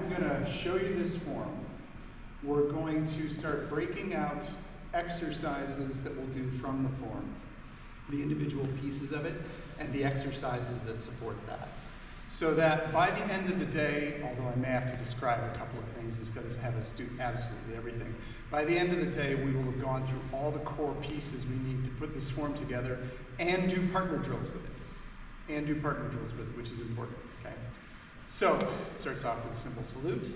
I'm going to show you this form, we're going to start breaking out exercises that we'll do from the form, the individual pieces of it, and the exercises that support that. So that by the end of the day, although I may have to describe a couple of things instead of have us do absolutely everything, by the end of the day we will have gone through all the core pieces we need to put this form together and do partner drills with it. Which is important, okay? So, it starts off with a simple salute.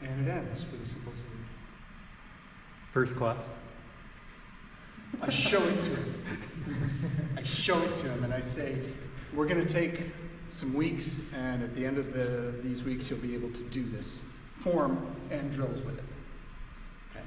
And it ends with a simple salute. First class. I show it to him. I show it to him and I say, we're going to take some weeks, and at the end of these weeks you'll be able to do this form and drills with it. Okay.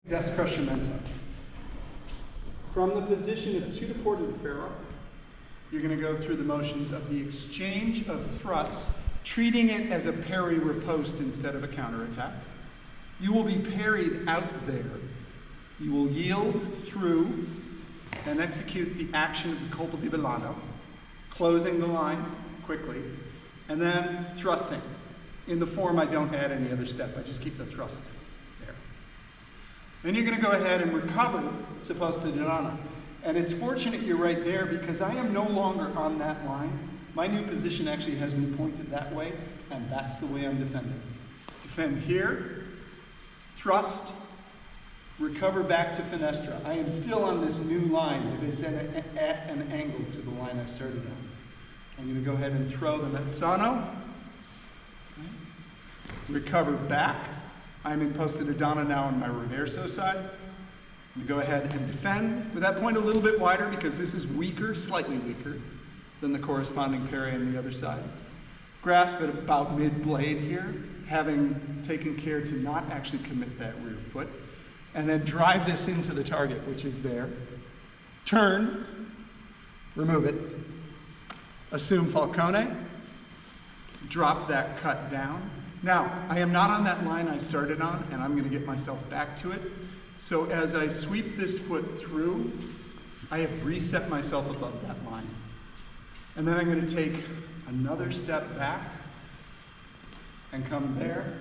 Descrescimento. From the position of to port of the ferro, you're going to go through the motions of the exchange of thrust, treating it as a parry riposte instead of a counterattack. You will be parried out there. You will yield through and execute the action of the colpo di volano, closing the line quickly, and then thrusting. In the form, I don't add any other step. I just keep the thrust. Then you're going to go ahead and recover to posta di donna. And it's fortunate you're right there because I am no longer on that line. My new position actually has me pointed that way, and that's the way I'm defending. Defend here, thrust, recover back to finestra. I am still on this new line that is at an angle to the line I started on. I'm going to go ahead and throw the mezzano, recover back. I'm in posta di donna now on my reverso side. I'm going to go ahead and defend with that point a little bit wider because this is weaker, slightly weaker than the corresponding parry on the other side. Grasp at about mid-blade here, having taken care to not actually commit that rear foot. And then drive this into the target, which is there. Turn, remove it. Assume Falcone, drop that cut down. Now, I am not on that line I started on, and I'm going to get myself back to it. So as I sweep this foot through, I have reset myself above that line. And then I'm going to take another step back and come there.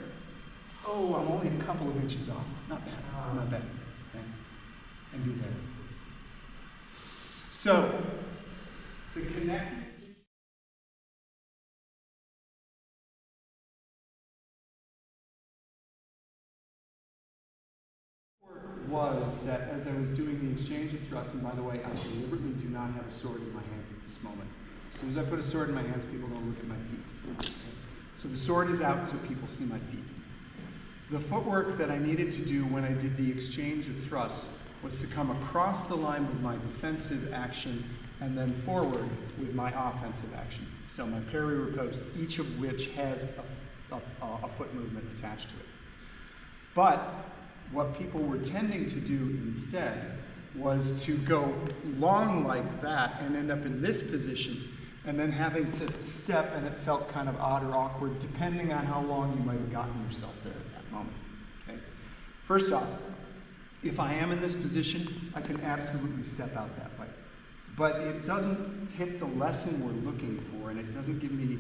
Oh, I'm only a couple of inches off. Not bad, not bad. Okay. And do that. So, the connect was that as I was doing the exchange of thrust, and by the way, I deliberately do not have a sword in my hands at this moment. As soon as I put a sword in my hands, people don't look at my feet. Okay? So the sword is out so people see my feet. The footwork that I needed to do when I did the exchange of thrust was to come across the line with my defensive action and then forward with my offensive action. So my parry riposte, each of which has a foot movement attached to it. But what people were tending to do instead was to go long like that and end up in this position and then having to step, and it felt kind of odd or awkward depending on how long you might have gotten yourself there at that moment. Okay? First off, if I am in this position, I can absolutely step out that way. But it doesn't hit the lesson we're looking for, and it doesn't give me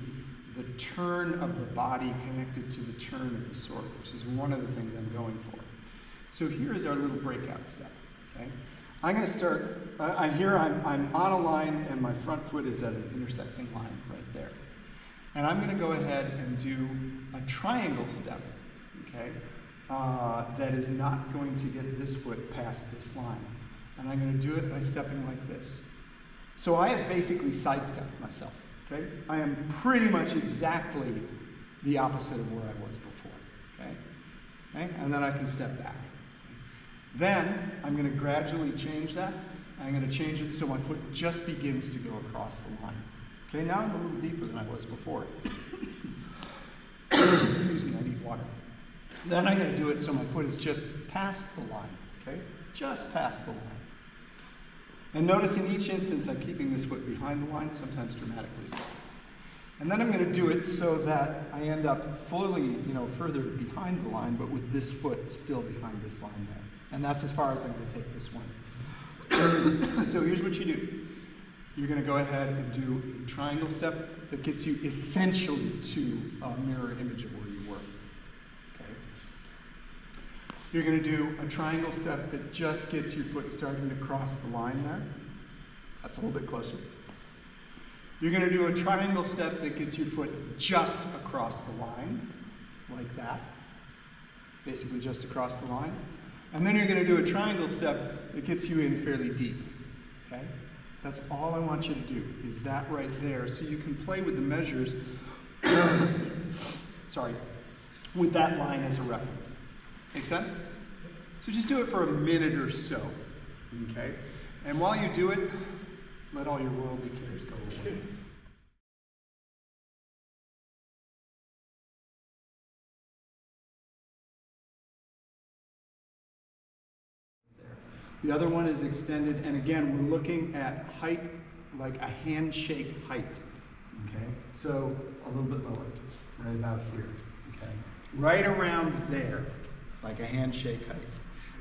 the turn of the body connected to the turn of the sword, which is one of the things I'm going for. So here is our little breakout step. Okay? I'm going to start, I'm on a line and my front foot is at an intersecting line right there. And I'm going to go ahead and do a triangle step, okay, that is not going to get this foot past this line. And I'm going to do it by stepping like this. So I have basically sidestepped myself, okay? I am pretty much exactly the opposite of where I was before, okay? Okay? And then I can step back. Then I'm going to gradually change that. I'm going to change it so my foot just begins to go across the line. Okay, now I'm a little deeper than I was before. Excuse me, I need water. Then I'm going to do it so my foot is just past the line. Okay, just past the line. And notice in each instance I'm keeping this foot behind the line, sometimes dramatically so. And then I'm going to do it so that I end up fully, further behind the line, but with this foot still behind this line there. And that's as far as I'm going to take this one. So here's what you do. You're going to go ahead and do a triangle step that gets you essentially to a mirror image of where you were. Okay. You're going to do a triangle step that just gets your foot starting to cross the line there. That's a little bit closer. You're going to do a triangle step that gets your foot just across the line, like that. Basically just across the line. And then you're going to do a triangle step that gets you in fairly deep. Okay? That's all I want you to do, is that right there, so you can play with the measures, sorry, with that line as a reference. Make sense? So just do it for a minute or so. Okay? And while you do it, let all your worldly cares go away. The other one is extended, and again, we're looking at height, like a handshake height. Okay? So a little bit lower, right about here. Okay? Right around there, like a handshake height.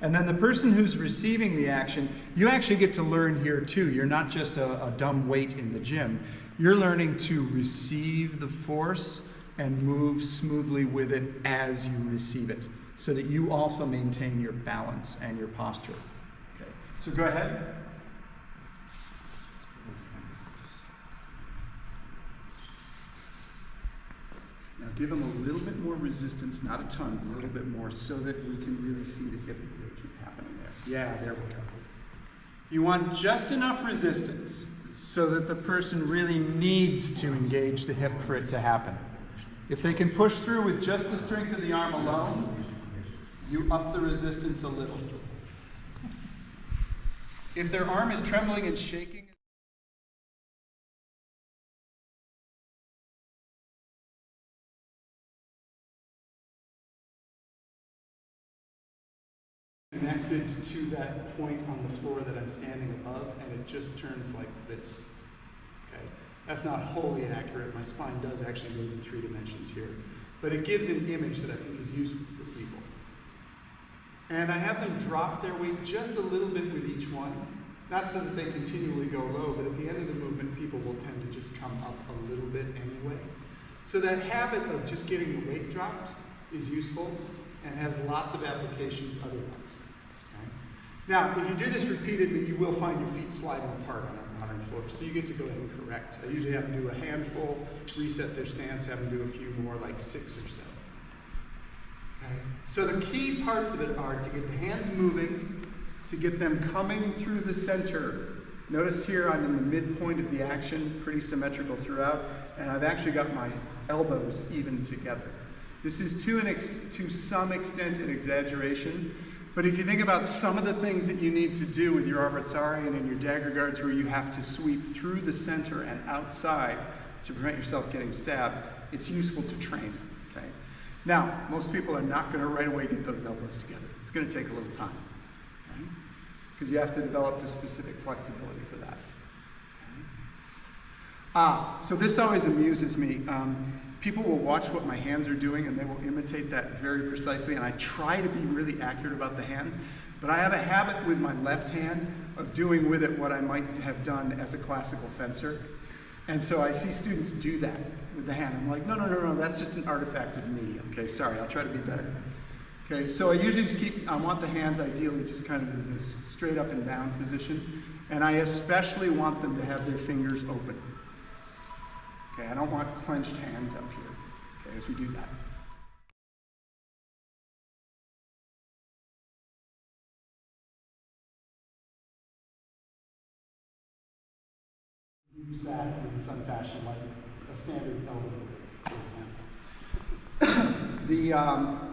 And then the person who's receiving the action, you actually get to learn here too. You're not just a dumb weight in the gym. You're learning to receive the force and move smoothly with it as you receive it, so that you also maintain your balance and your posture. Okay. So go ahead. Now give them a little bit more resistance, not a ton, a little bit more, so that we can really see the hip engagement happening there. Yeah, there we go. You want just enough resistance so that the person really needs to engage the hip for it to happen. If they can push through with just the strength of the arm alone, you up the resistance a little. If their arm is trembling and shaking, connected to that point on the floor that I'm standing above, and it just turns like this. Okay, that's not wholly accurate. My spine does actually move in 3 dimensions here, but it gives an image that I think is useful for people. And I have them drop their weight just a little bit with each one, not so that they continually go low, but at the end of the movement, people will tend to just come up a little bit anyway. So that habit of just getting the weight dropped is useful and has lots of applications otherwise. Okay? Now, if you do this repeatedly, you will find your feet sliding apart on a modern floor, so you get to go ahead and correct. I usually have them do a handful, reset their stance, have them do a few more, like 6 or so. Okay? So the key parts of it are to get the hands moving, to get them coming through the center. Notice here I'm in the midpoint of the action, pretty symmetrical throughout, and I've actually got my elbows even together. This is to some extent an exaggeration, but if you think about some of the things that you need to do with your Armizare and in your dagger guards, where you have to sweep through the center and outside to prevent yourself getting stabbed, it's useful to train. Okay? Now, most people are not going to right away get those elbows together. It's going to take a little time, because you have to develop the specific flexibility for that. So this always amuses me. People will watch what my hands are doing and they will imitate that very precisely, and I try to be really accurate about the hands, but I have a habit with my left hand of doing with it what I might have done as a classical fencer. And so I see students do that with the hand. I'm like, no, that's just an artifact of me. Okay, sorry, I'll try to be better. Okay, so I usually just I want the hands ideally just kind of in this straight up and down position, and I especially want them to have their fingers open. Okay, I don't want clenched hands up here, okay, as we do that. Use that in some fashion, like a standard elbow, for example.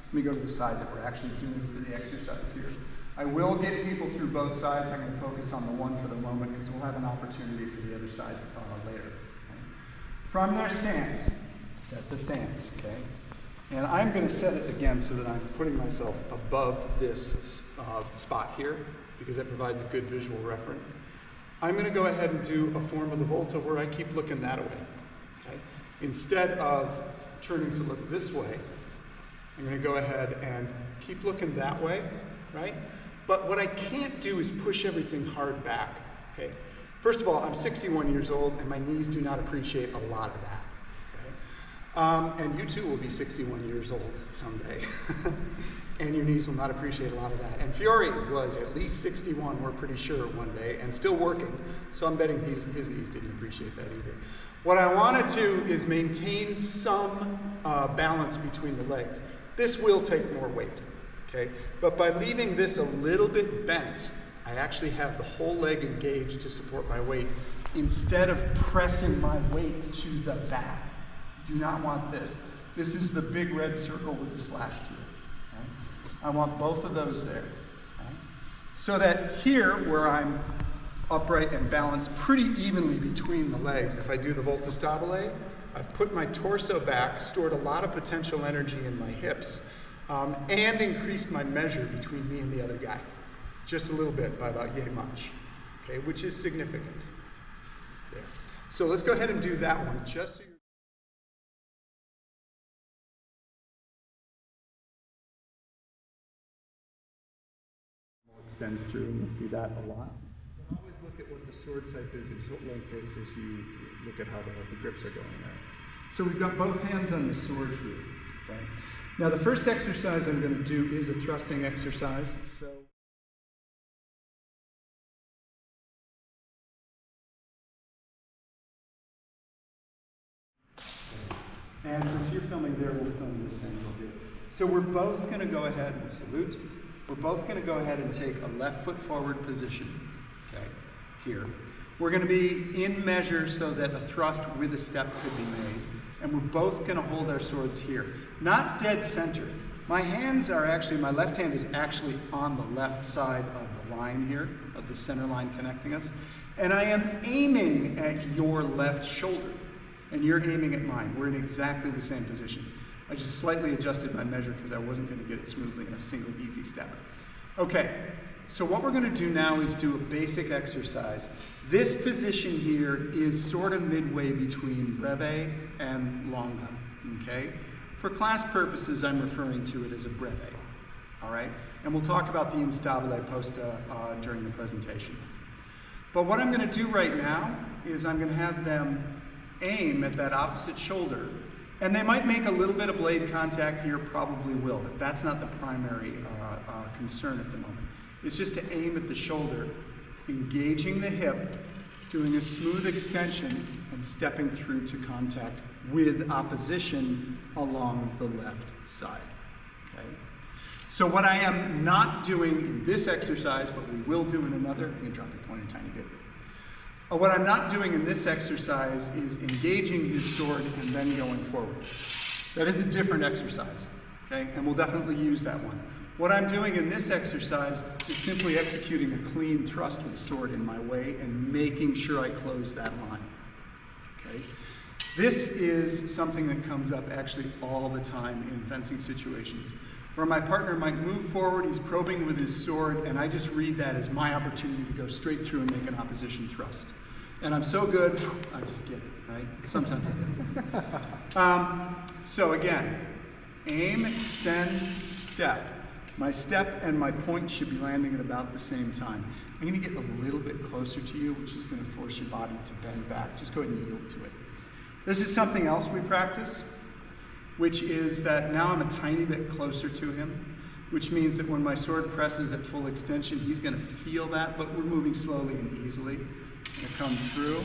Let me go to the side that we're actually doing for the exercise here. I will get people through both sides. I'm going to focus on the one for the moment because we'll have an opportunity for the other side later. Okay? From their stance, set the stance, okay? And I'm going to set it again so that I'm putting myself above this spot here because that provides a good visual reference. I'm going to go ahead and do a form of the volta where I keep looking that way, okay? Instead of turning to look this way, I'm going to go ahead and keep looking that way, right? But what I can't do is push everything hard back, okay? First of all, I'm 61 years old and my knees do not appreciate a lot of that, okay? And you too will be 61 years old someday. And your knees will not appreciate a lot of that. And Fiore was at least 61, we're pretty sure, one day, and still working. So I'm betting his knees didn't appreciate that either. What I want to do is maintain some balance between the legs. This will take more weight, okay? But by leaving this a little bit bent, I actually have the whole leg engaged to support my weight instead of pressing my weight to the back. Do not want this. This is the big red circle with the slash to it. Okay? I want both of those there. Okay? So that here, where I'm upright and balanced pretty evenly between the legs, if I do the volta stabile, I've put my torso back, stored a lot of potential energy in my hips, and increased my measure between me and the other guy. Just a little bit, by about yay much, okay, which is significant. There. So let's go ahead and do that one, just so you extends through, and you'll see that a lot. Always look at what the sword type is and hilt length is as you look at how the grips are going there. So we've got both hands on the sword here. Okay? Now the first exercise I'm going to do is a thrusting exercise. And since you're filming there, we'll film this angle here. So we're both going to go ahead and salute. We're both going to go ahead and take a left foot forward position, okay, here. We're going to be in measure so that a thrust with a step could be made. And we're both going to hold our swords here. Not dead center. My hands are actually, my left hand is actually on the left side of the line here, of the center line connecting us. And I am aiming at your left shoulder. And you're aiming at mine. We're in exactly the same position. I just slightly adjusted my measure because I wasn't going to get it smoothly in a single easy step. Okay, so what we're going to do now is do a basic exercise. This position here is sort of midway between breve and longa, okay? For class purposes, I'm referring to it as a breve, all right? And we'll talk about the instabile posta during the presentation. But what I'm going to do right now is I'm going to have them aim at that opposite shoulder, and they might make a little bit of blade contact here, probably will, but that's not the primary concern at the moment. It's just to aim at the shoulder, engaging the hip, doing a smooth extension, and stepping through to contact with opposition along the left side, okay? So what I am not doing in this exercise, but we will do in another, I'm going to drop your point a tiny bit. What I'm not doing in this exercise is engaging his sword and then going forward. That is a different exercise, okay? And we'll definitely use that one. What I'm doing in this exercise is simply executing a clean thrust with the sword in my way and making sure I close that line, okay? This is something that comes up actually all the time in fencing situations, where my partner might move forward, he's probing with his sword, and I just read that as my opportunity to go straight through and make an opposition thrust. And I'm so good, I just get it, right? Sometimes I do. So again, aim, extend, step. My step and my point should be landing at about the same time. I'm going to get a little bit closer to you, which is going to force your body to bend back. Just go ahead and yield to it. This is something else we practice, which is that now I'm a tiny bit closer to him, which means that when my sword presses at full extension, he's going to feel that, but we're moving slowly and easily. Going to come through,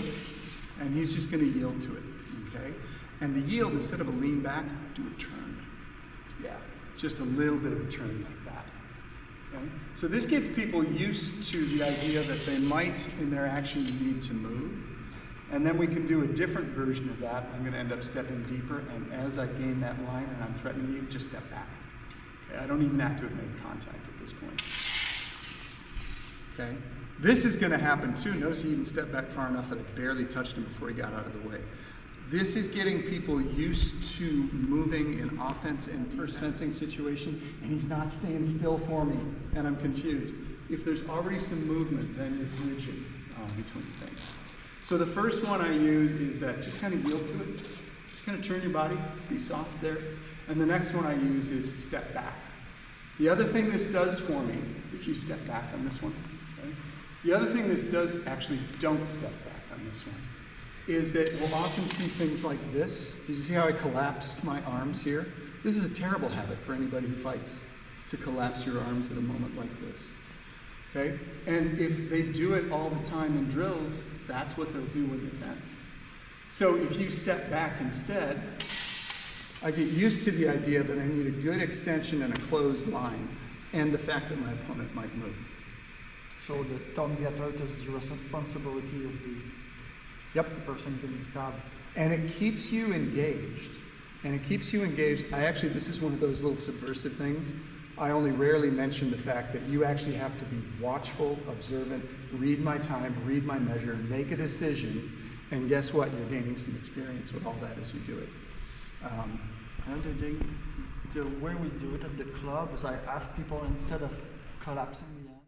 and he's just going to yield to it, okay? And the yield, instead of a lean back, do a turn. Yeah, just a little bit of a turn like that, okay? So this gets people used to the idea that they might, in their actions, need to move. And then we can do a different version of that. I'm going to end up stepping deeper, and as I gain that line and I'm threatening you, just step back. Okay, I don't even have to have made contact at this point. Okay, this is going to happen too. Notice he even stepped back far enough that I barely touched him before he got out of the way. This is getting people used to moving in offense and defense fencing situation, and he's not staying still for me, and I'm confused. If there's already some movement, then you're bridging between things. So the first one I use is that just kind of yield to it. Just kind of turn your body, be soft there. And the next one I use is step back. The other thing this does for me, if you step back on this one, okay? The other thing this does, actually don't step back on this one, is that we'll often see things like this. Did you see how I collapsed my arms here? This is a terrible habit for anybody who fights, to collapse your arms at a moment like this. Okay? And if they do it all the time in drills, that's what they'll do when they fence. So if you step back instead, I get used to the idea that I need a good extension and a closed line, and the fact that my opponent might move. So the don't get hurt is the responsibility of the person being stabbed. And it keeps you engaged. And it keeps you engaged. This is one of those little subversive things. I only rarely mention the fact that you actually have to be watchful, observant, read my time, read my measure, make a decision, and guess what? You're gaining some experience with all that as you do it. And the way we do it at the club is I ask people, instead of collapsing the hand,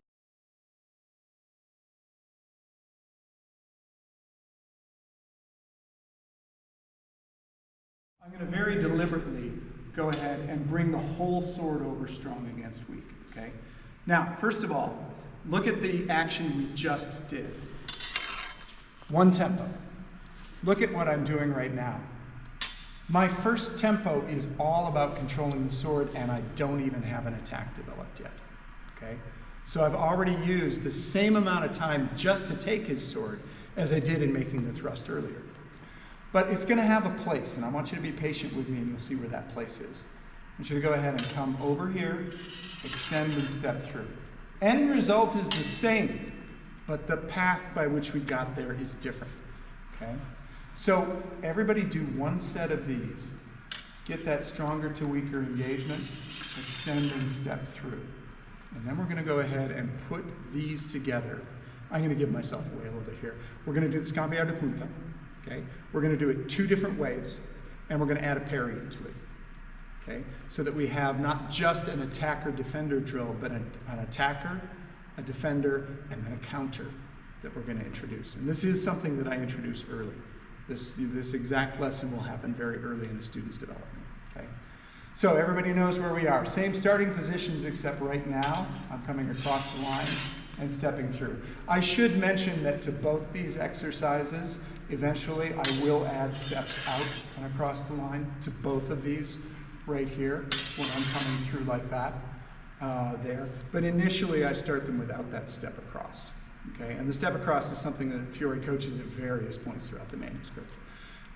I'm going to very deliberately go ahead and bring the whole sword over strong against weak, okay? Now, first of all, look at the action we just did. One tempo. Look at what I'm doing right now. My first tempo is all about controlling the sword, and I don't even have an attack developed yet, okay? So I've already used the same amount of time just to take his sword as I did in making the thrust earlier. But it's going to have a place, and I want you to be patient with me, and you'll see where that place is. I want you to go ahead and come over here, extend and step through. End result is the same, but the path by which we got there is different, okay? So everybody do one set of these. Get that stronger to weaker engagement, extend and step through. And then we're going to go ahead and put these together. I'm going to give myself away a little bit here. We're going to do the scambiar de punta. Okay? We're going to do it two different ways, and we're going to add a parry into it. Okay? So that we have not just an attacker-defender drill, but an attacker, a defender, and then a counter that we're going to introduce. And this is something that I introduce early. This exact lesson will happen very early in a student's development. Okay? So everybody knows where we are. Same starting positions, except right now I'm coming across the line and stepping through. I should mention that to both these exercises, eventually I will add steps out and across the line to both of these right here when I'm coming through like that there. But initially I start them without that step across. Okay? And the step across is something that Fiore coaches at various points throughout the manuscript.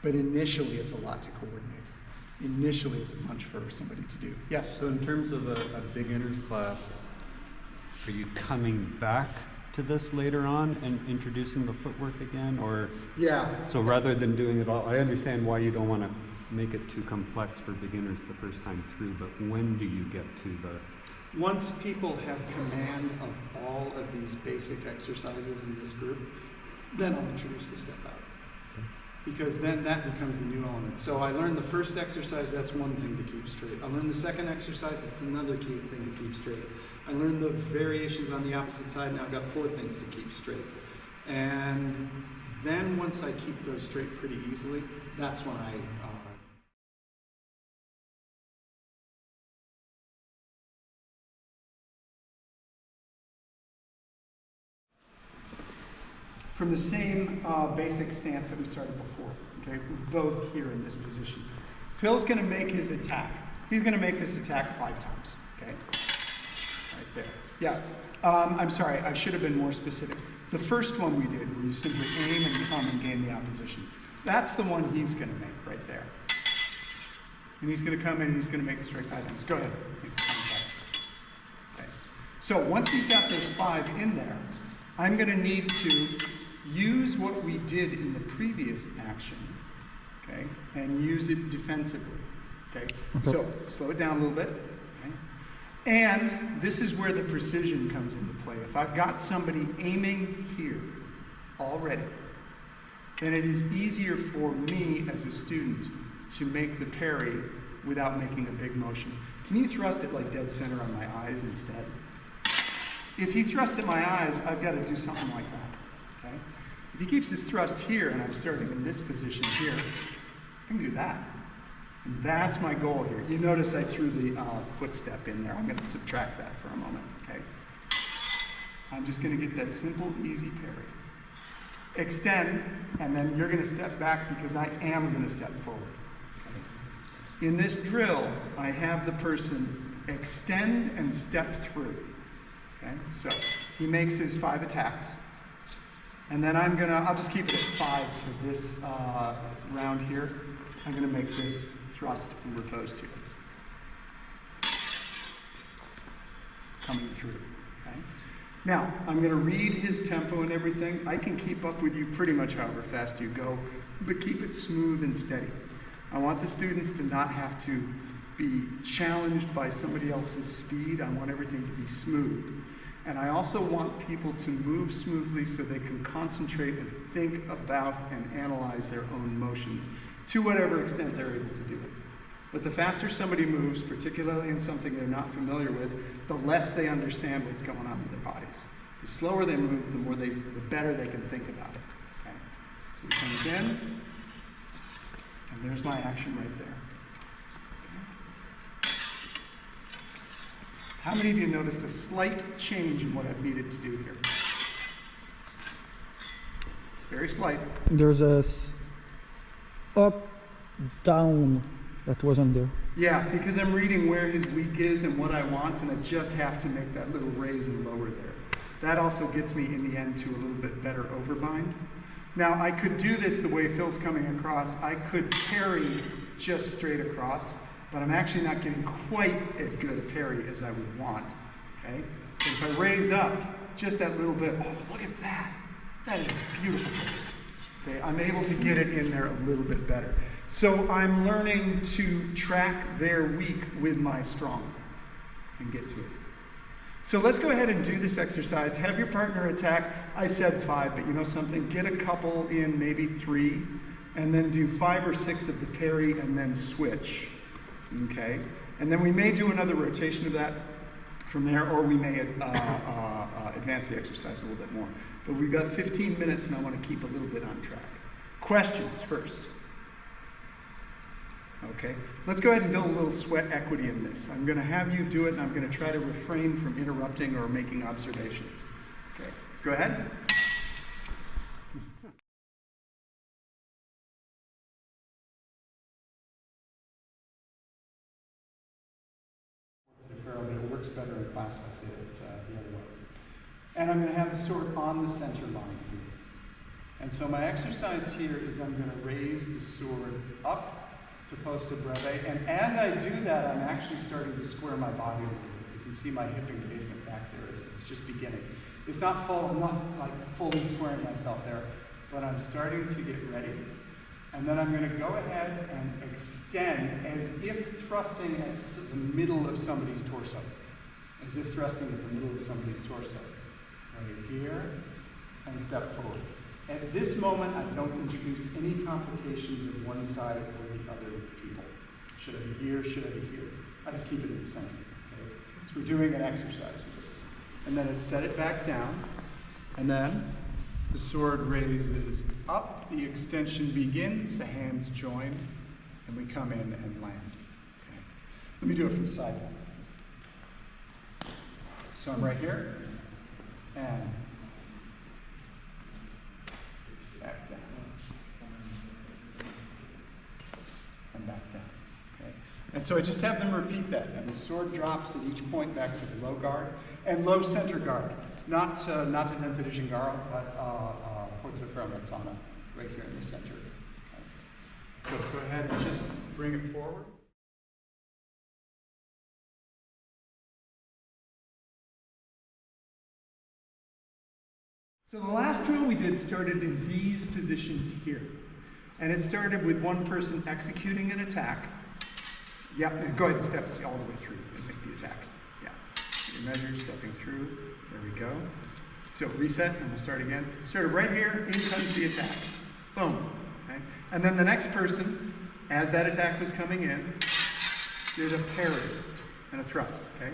But initially it's a lot to coordinate. Initially it's a bunch for somebody to do. Yes? So in terms of a beginner's class, are you coming back to this later on and introducing the footwork again, or? Yeah. So rather than doing it all, I understand why you don't want to make it too complex for beginners the first time through, but when do you get to the? Once people have command of all of these basic exercises in this group, then I'll introduce the step out. Okay. Because then that becomes the new element. So I learned the first exercise, that's one thing to keep straight. I learned the second exercise, that's another key thing to keep straight. I learned the variations on the opposite side, now I've got 4 things to keep straight. And then once I keep those straight pretty easily, that's when I from the same basic stance that we started before, okay? We're both here in this position. Phil's gonna make his attack. He's gonna make this attack 5 times, okay? Right there. Yeah, I'm sorry, I should have been more specific. The first one we did, where you simply aim and come and gain the opposition, that's the one he's gonna make right there. And he's gonna come in and he's gonna make the strike 5 times. Go ahead. Make the 5. Okay. So once he's got those 5 in there, I'm gonna need to use what we did in the previous action, okay, and use it defensively, okay? So slow it down a little bit, okay? And this is where the precision comes into play. If I've got somebody aiming here already, then it is easier for me as a student to make the parry without making a big motion. Can you thrust it like dead center on my eyes instead? If he thrusts at my eyes, I've got to do something like that. Okay? If he keeps his thrust here and I'm starting in this position here, I can do that. And that's my goal here. You notice I threw the footstep in there. I'm going to subtract that for a moment. Okay? I'm just going to get that simple, easy parry. Extend, and then you're going to step back because I am going to step forward. Okay? In this drill, I have the person extend and step through. Okay? So he makes his 5 attacks. And then I'll just keep it at 5 for this round here. I'm going to make this thrust and repose to. Coming through. Okay? Now, I'm going to read his tempo and everything. I can keep up with you pretty much however fast you go, but keep it smooth and steady. I want the students to not have to be challenged by somebody else's speed. I want everything to be smooth. And I also want people to move smoothly so they can concentrate and think about and analyze their own motions to whatever extent they're able to do it. But the faster somebody moves, particularly in something they're not familiar with, the less they understand what's going on with their bodies. The slower they move, the better they can think about it. Okay? So he comes in, and there's my action right there. Okay? How many of you noticed a slight change in what I've needed to do here? It's very slight. There's a up, down that wasn't there. Yeah, because I'm reading where his weak is and what I want, and I just have to make that little raise and lower there. That also gets me in the end to a little bit better overbind. Now, I could do this the way Phil's coming across. I could parry just straight across, but I'm actually not getting quite as good a parry as I would want. Okay? So if I raise up just that little bit, oh, look at that. That is beautiful. Okay, I'm able to get it in there a little bit better. So I'm learning to track their weak with my strong and get to it. So let's go ahead and do this exercise. Have your partner attack. I said 5, but you know something? Get a couple in, maybe 3, and then do 5 or 6 of the parry and then switch. Okay? And then we may do another rotation of that from there, or we may advance the exercise a little bit more. But we've got 15 minutes, and I want to keep a little bit on track. Questions first. Okay, let's go ahead and build a little sweat equity in this. I'm going to have you do it, and I'm going to try to refrain from interrupting or making observations. Okay, let's go ahead. But it works better in class if I say it the other way. And I'm going to have the sword on the center line here. And so my exercise here is I'm going to raise the sword up to posto breve, and as I do that, I'm actually starting to square my body a little bit. You can see my hip engagement back there is it's just beginning. It's not full, I'm not like fully squaring myself there, but I'm starting to get ready. And then I'm going to go ahead and extend as if thrusting at the middle of somebody's torso. As if thrusting at the middle of somebody's torso. Right here, and step forward. At this moment, I don't introduce any complications of one side or the other with people. Should I be here? Should I be here? I just keep it in the center. Okay? So we're doing an exercise with this. And then it's set it back down. And then the sword raises up. The extension begins. The hands join. And we come in and land. Okay? Let me do it from the side. So I'm right here. And back down, and back down, okay? And so I just have them repeat that, and the sword drops at each point back to the low guard, and low center guard, not tendente di gingaro, but portafermo mezzana, right here in the center. Okay? So go ahead and just bring it forward. So the last drill we did started in these positions here. And it started with one person executing an attack. Yep, and go ahead and step all the way through and make the attack. Yeah. Your measure, stepping through. There we go. So reset, and we'll start again. Started right here, in comes the attack. Boom. Okay? And then the next person, as that attack was coming in, did a parry and a thrust. Okay?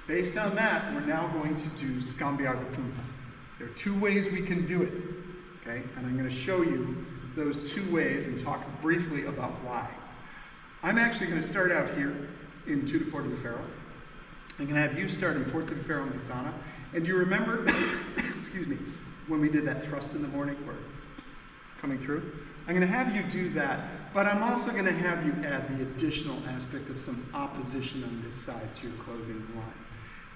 Based on that, we're now going to do scambiar de punta. There are two ways we can do it. Okay? And I'm going to show you those two ways and talk briefly about why. I'm actually going to start out here in Tu de Porta de Ferro. I'm going to have you start in Porta de Ferro Mezzana. And do you remember, excuse me, when we did that thrust in the morning, where coming through? I'm going to have you do that, but I'm also going to have you add the additional aspect of some opposition on this side so you're closing the line.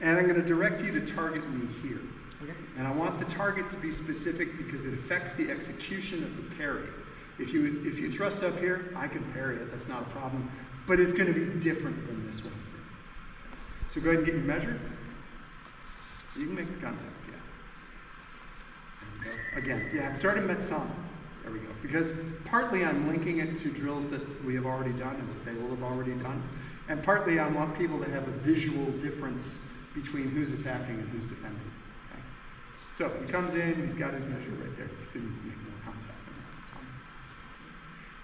And I'm going to direct you to target me here. Okay. And I want the target to be specific because it affects the execution of the parry. If you thrust up here, I can parry it, that's not a problem, but it's going to be different than this one. So go ahead and get your measure. You can make the contact, yeah. There we go. Again, yeah, and start in Mezzana. There we go. Because partly I'm linking it to drills that we have already done and that they will have already done. And partly I want people to have a visual difference between who's attacking and who's defending. Okay? So he comes in, he's got his measure right there. You can make no contact.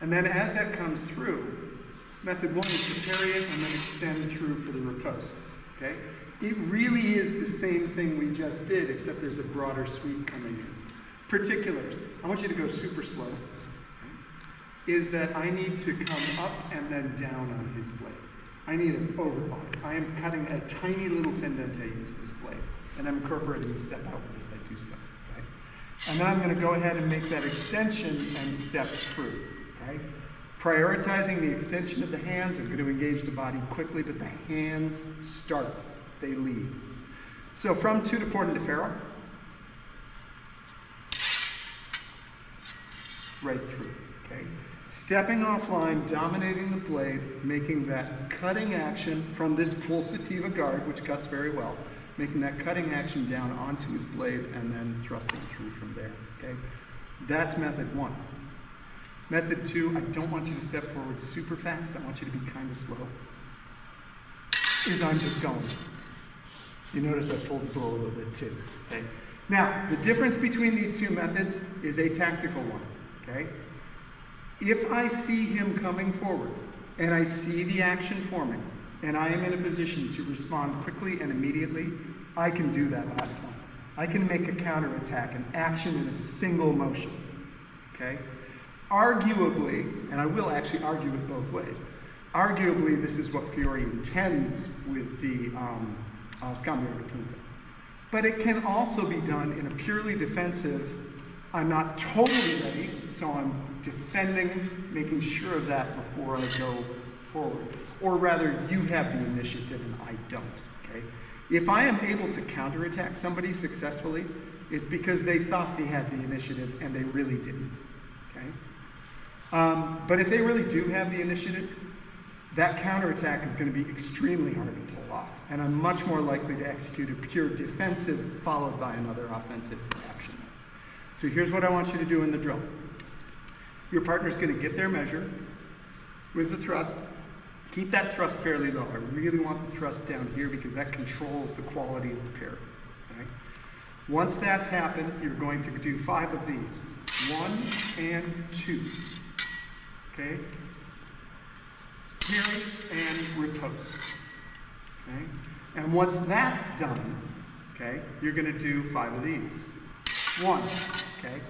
And then as that comes through, method one is to parry it and then extend through for the riposte. Okay? It really is the same thing we just did, except there's a broader sweep coming in. Particulars. I want you to go super slow. Okay? Is that I need to come up and then down on his blade. I need an overbite. I am cutting a tiny little fendente into this blade, and I'm incorporating the step outward as I do so. Okay? And then I'm going to go ahead and make that extension and step through. Okay? Prioritizing the extension of the hands. I'm going to engage the body quickly, but the hands start. They lead. So from Tu de Porta de Ferro, right through. Okay? Stepping offline, dominating the blade, making that cutting action from this pulsativa guard, which cuts very well, making that cutting action down onto his blade and then thrusting through from there. Okay? That's method one. Method two, I don't want you to step forward super fast. I want you to be kind of slow. Is I'm just going. You notice I pulled the bow a little bit too. Okay? Now, the difference between these two methods is a tactical one. Okay? If I see him coming forward and I see the action forming and I am in a position to respond quickly and immediately, I can do that last one. I can make a counterattack, an action in a single motion. Okay? Arguably, and I will actually argue it both ways, arguably this is what Fiore intends with the scambiar de punta. But it can also be done in a purely defensive, I'm not totally ready, so I'm defending, making sure of that before I go forward. Or rather, you have the initiative and I don't, okay? If I am able to counterattack somebody successfully, it's because they thought they had the initiative and they really didn't, okay? But if they really do have the initiative, that counterattack is going to be extremely hard to pull off. And I'm much more likely to execute a pure defensive followed by another offensive action. So here's what I want you to do in the drill. Your partner's going to get their measure with the thrust. Keep that thrust fairly low. I really want the thrust down here because that controls the quality of the parry. Okay? Once that's happened, you're going to do 5 of these. 1 and 2. Okay? Parry and riposte. Okay? And once that's done, okay, you're going to do 5 of these. 1. Okay?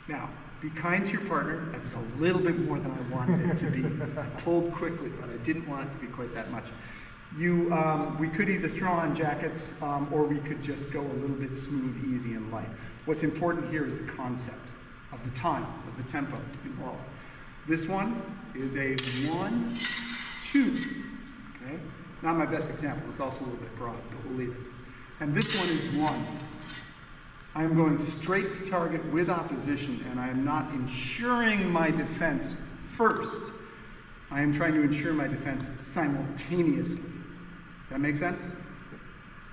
Now, be kind to your partner. That was a little bit more than I wanted it to be. I pulled quickly, but I didn't want it to be quite that much. We could either throw on jackets or we could just go a little bit smooth, easy, and light. What's important here is the concept of the time, of the tempo involved. This one is a 1, 2. Okay? Not my best example. It's also a little bit broad, but we'll leave it. And this one is 1. I'm going straight to target with opposition, and I am not ensuring my defense first. I am trying to ensure my defense simultaneously. Does that make sense?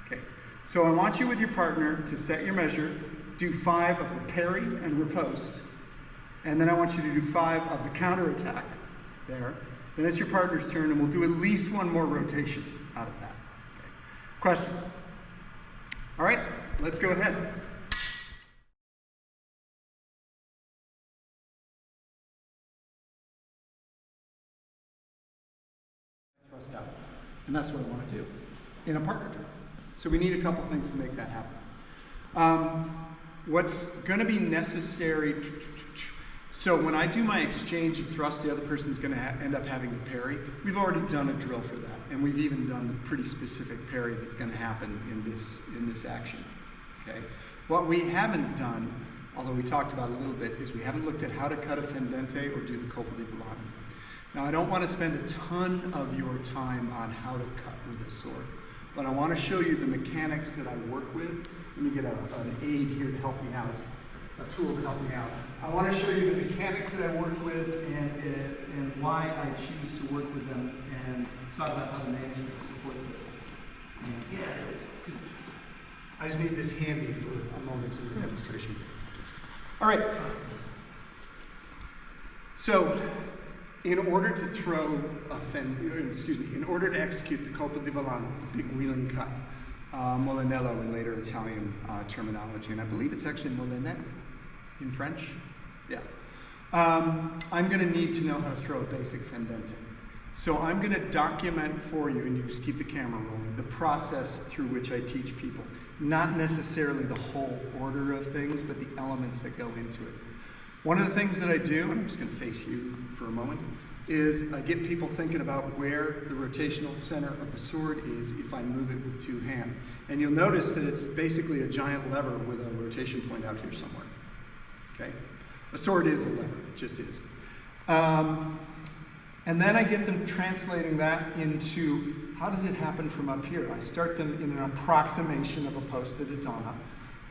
Okay. So I want you with your partner to set your measure, do 5 of the parry and riposte, and then I want you to do 5 of the counterattack there. Then it's your partner's turn, and we'll do at least 1 more rotation out of that. Okay. Questions? All right, let's go ahead. Thrust out. And that's what I want to do in a partner drill. So we need a couple things to make that happen. What's going to be necessary, so when I do my exchange of thrust, the other person's going to end up having to parry. We've already done a drill for that, and we've even done the pretty specific parry that's going to happen in this action. Okay. What we haven't done, although we talked about it a little bit, is we haven't looked at how to cut a fendente or do the colpo di volano. Now, I don't want to spend a ton of your time on how to cut with a sword, but I want to show you the mechanics that I work with. Let me get an aid here to help me out, a tool to help me out. I want to show you the mechanics that I work with and why I choose to work with them, and talk about how the management supports it. And I just need this handy for a moment of demonstration. All right. So, in order to throw a in order to execute the colpo di volano, the big wheeling cut, Molinello in later Italian terminology, and I believe it's actually Molinette in French. Yeah. I'm going to need to know how to throw a basic fendente. So I'm going to document for you, and you just keep the camera rolling, the process through which I teach people. Not necessarily the whole order of things, but the elements that go into it. One of the things that I do, and I'm just going to face you for a moment, is I get people thinking about where the rotational center of the sword is if I move it with two hands. And you'll notice that it's basically a giant lever with a rotation point out here somewhere. Okay? A sword is a lever, it just is. And then I get them translating that into how does it happen from up here. I start them in an approximation of a posta di donna.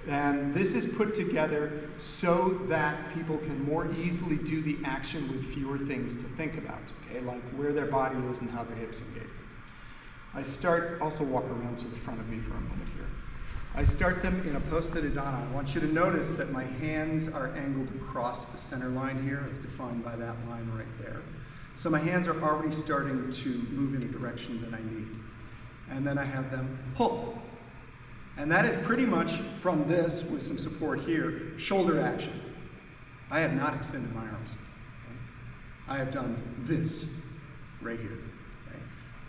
And this is put together so that people can more easily do the action with fewer things to think about, okay? Like where their body is and how their hips engage. I start, also walk around to the front of me for a moment here. I start them in a posta di donna. I want you to notice that my hands are angled across the center line here, as defined by that line right there. So my hands are already starting to move in a direction that I need. And then I have them pull. And that is pretty much from this, with some support here, shoulder action. I have not extended my arms. Okay? I have done this right here. Okay?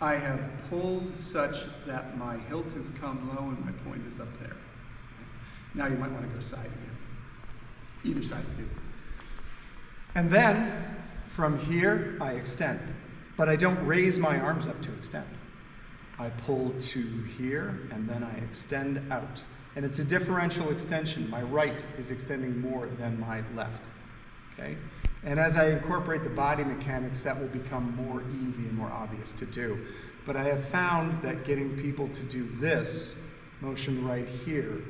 I have pulled such that my hilt has come low and my point is up there. Okay? Now you might want to go side again. Either side will do. And then, from here, I extend. But I don't raise my arms up to extend. I pull to here, and then I extend out. And it's a differential extension. My right is extending more than my left, okay? And as I incorporate the body mechanics, that will become more easy and more obvious to do. But I have found that getting people to do this motion right here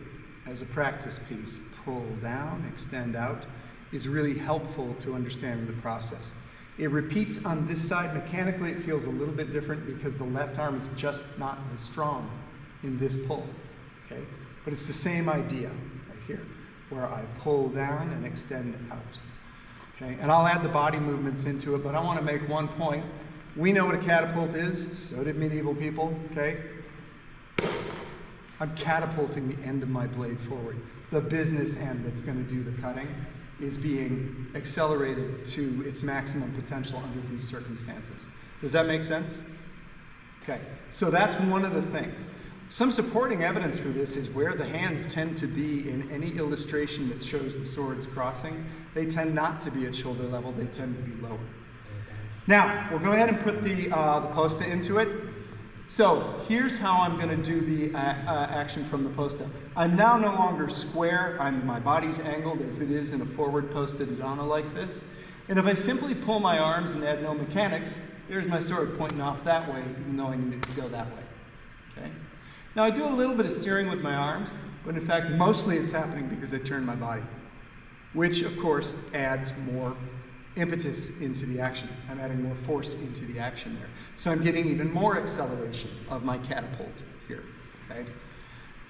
as a practice piece, pull down, extend out, is really helpful to understanding the process. It repeats on this side. Mechanically, it feels a little bit different because the left arm is just not as strong in this pull, okay? But it's the same idea right here, where I pull down and extend out, okay? And I'll add the body movements into it, but I want to make one point. We know what a catapult is, so did medieval people, okay? I'm catapulting the end of my blade forward. The business end that's going to do the cutting is being accelerated to its maximum potential under these circumstances. Does that make sense? Okay, so that's one of the things. Some supporting evidence for this is where the hands tend to be in any illustration that shows the swords crossing. They tend not to be at shoulder level, they tend to be lower. Now, we'll go ahead and put the posta into it. So here's how I'm going to do the action from the posta. I'm now no longer square. My body's angled as it is in a forward posta di donna like this. And if I simply pull my arms and add no mechanics, there's my sword pointing off that way, even though I need it to go that way. Okay? Now I do a little bit of steering with my arms, but in fact mostly it's happening because I turn my body, which of course adds more impetus into the action. I'm adding more force into the action there. So I'm getting even more acceleration of my catapult here, okay?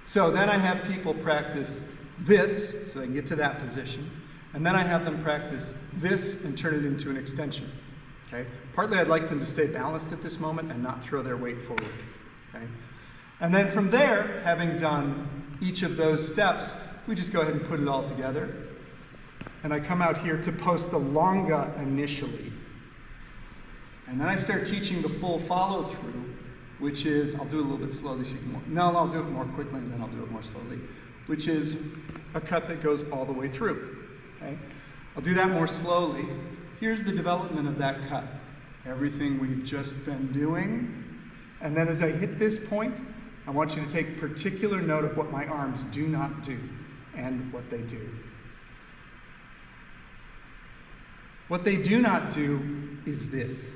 So then I have people practice this, so they can get to that position, and then I have them practice this and turn it into an extension, okay? Partly I'd like them to stay balanced at this moment and not throw their weight forward, okay? And then from there, having done each of those steps, we just go ahead and put it all together. And I come out here to post the longa initially. And then I start teaching the full follow-through, which is, I'll do it a little bit slowly so you can, no, I'll do it more quickly and then I'll do it more slowly, which is a cut that goes all the way through. Okay? I'll do that more slowly. Here's the development of that cut. Everything we've just been doing. And then as I hit this point, I want you to take particular note of what my arms do not do and what they do. What they do not do is this,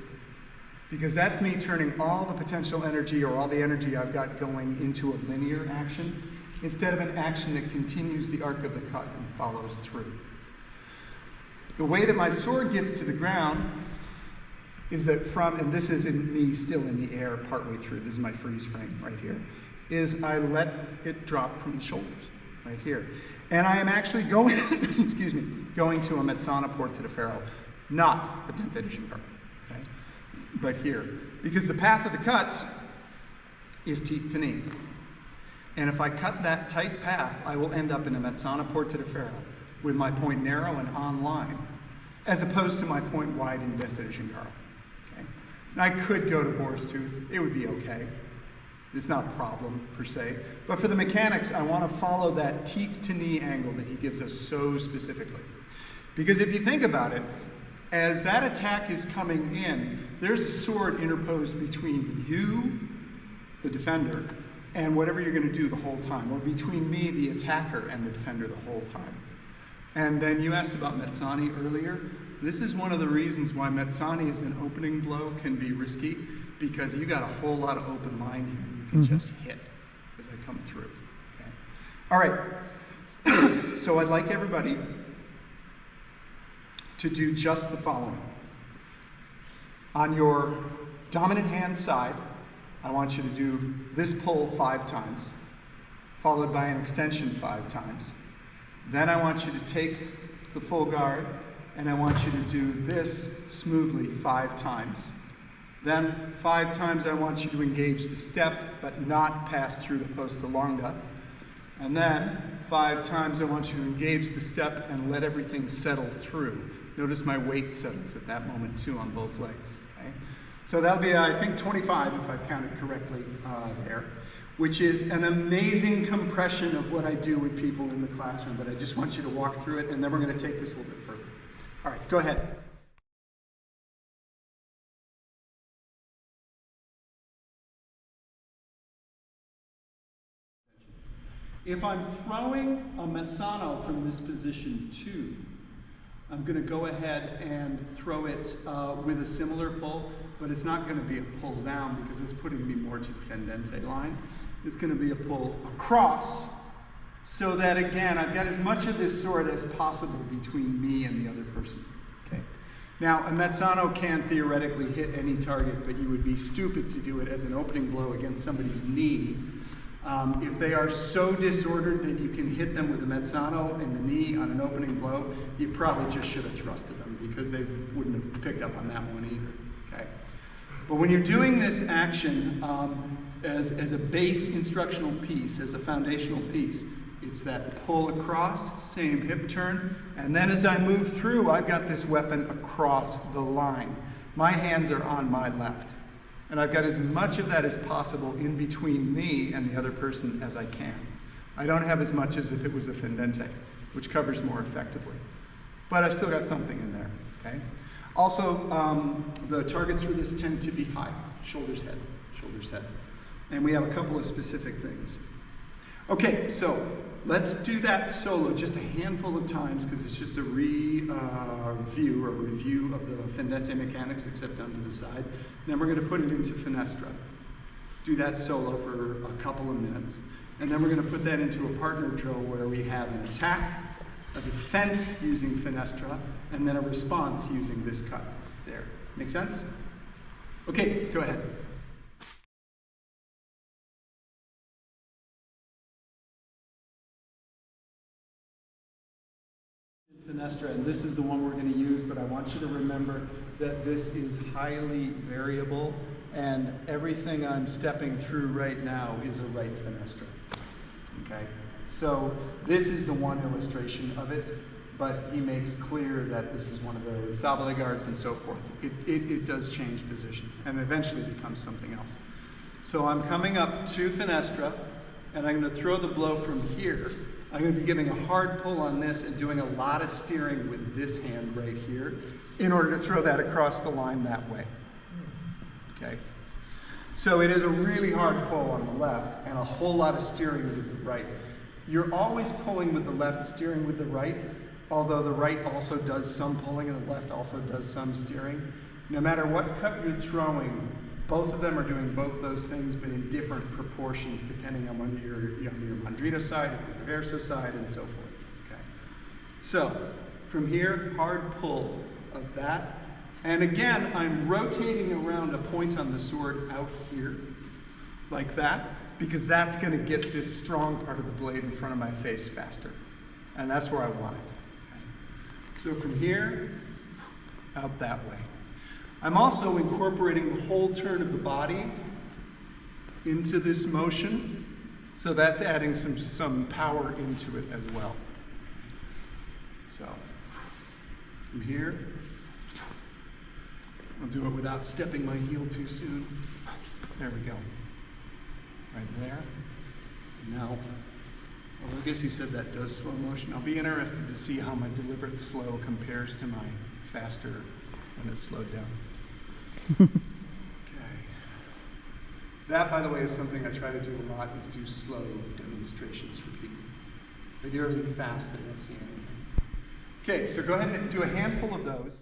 because that's me turning all the potential energy or all the energy I've got going into a linear action instead of an action that continues the arc of the cut and follows through. The way that my sword gets to the ground is that and this is in me still in the air partway through, this is my freeze frame right here, is I let it drop from the shoulders, right here. And I am actually going, excuse me, going to a mezzana porta di ferro, not a dente di Sherbrooke, okay? But here. Because the path of the cuts is teeth to knee. And if I cut that tight path, I will end up in a mezzana porta di ferro with my point narrow and on line, as opposed to my point wide in dente di Sherbrooke. Okay? And I could go to boar's tooth, it would be okay. It's not a problem per se. But for the mechanics, I want to follow that teeth to knee angle that he gives us so specifically. Because if you think about it, as that attack is coming in, there's a sword interposed between you, the defender, and whatever you're going to do the whole time, or between me, the attacker, and the defender the whole time. And then you asked about mezzani earlier. This is one of the reasons why mezzani as an opening blow can be risky, because you got a whole lot of open line here you can just hit as I come through. Okay? All right, so I'd like everybody to do just the following. On your dominant hand side, I want you to do this pull 5 times, followed by an extension 5 times. Then I want you to take the full guard, and I want you to do this smoothly 5 times. Then 5 times I want you to engage the step, but not pass through the posta longa. And then 5 times I want you to engage the step and let everything settle through. Notice my weight settles at that moment too on both legs. Okay? So that'll be, I think, 25 if I've counted correctly there, which is an amazing compression of what I do with people in the classroom, but I just want you to walk through it, and then we're going to take this a little bit further. All right, go ahead. If I'm throwing a mezzano from this position too, I'm going to go ahead and throw it with a similar pull, but it's not going to be a pull down because it's putting me more to the fendente line. It's going to be a pull across, so that again, I've got as much of this sword as possible between me and the other person. Okay. Now, a mezzano can theoretically hit any target, but you would be stupid to do it as an opening blow against somebody's knee. If they are so disordered that you can hit them with a mezzano in the knee on an opening blow, you probably just should have thrusted them because they wouldn't have picked up on that one either. Okay? But when you're doing this action as a base instructional piece, as a foundational piece, it's that pull across, same hip turn, and then as I move through, I've got this weapon across the line. My hands are on my left. And I've got as much of that as possible in between me and the other person as I can. I don't have as much as if it was a fendente, which covers more effectively. But I've still got something in there, okay? Also, the targets for this tend to be high, shoulders, head, shoulders, head. And we have a couple of specific things. Okay, so let's do that solo just a handful of times because it's just a review of the fendente mechanics, except down to the side. Then we're going to put it into finestra. Do that solo for a couple of minutes. And then we're going to put that into a partner drill where we have an attack, a defense using finestra, and then a response using this cut there. Make sense? Okay, let's go ahead. Finestra, and this is the one we're going to use, but I want you to remember that this is highly variable and everything I'm stepping through right now is a right fenestra. Okay, so this is the one illustration of it, but he makes clear that this is one of the stabile guards and so forth. It does change position and eventually becomes something else. So I'm coming up to fenestra, and I'm going to throw the blow from here. I'm going to be giving a hard pull on this and doing a lot of steering with this hand right here in order to throw that across the line that way. Okay? So it is a really hard pull on the left and a whole lot of steering with the right. You're always pulling with the left, steering with the right, although the right also does some pulling and the left also does some steering. No matter what cut you're throwing, both of them are doing both those things, but in different proportions depending on whether you're on your mandrito side, or your verso side, and so forth. Okay. So from here, hard pull of that. And again, I'm rotating around a point on the sword out here, like that, because that's going to get this strong part of the blade in front of my face faster. And that's where I want it. Okay. So from here, out that way. I'm also incorporating the whole turn of the body into this motion, so that's adding some power into it as well. So, from here, I'll do it without stepping my heel too soon. There we go. Right there. Now, well, I guess you said that does slow motion. I'll be interested to see how my deliberate slow compares to my faster when it's slowed down. Okay. That, by the way, is something I try to do a lot, is do slow demonstrations for people. If I do everything fast, they don't see anything. Okay, so go ahead and do a handful of those.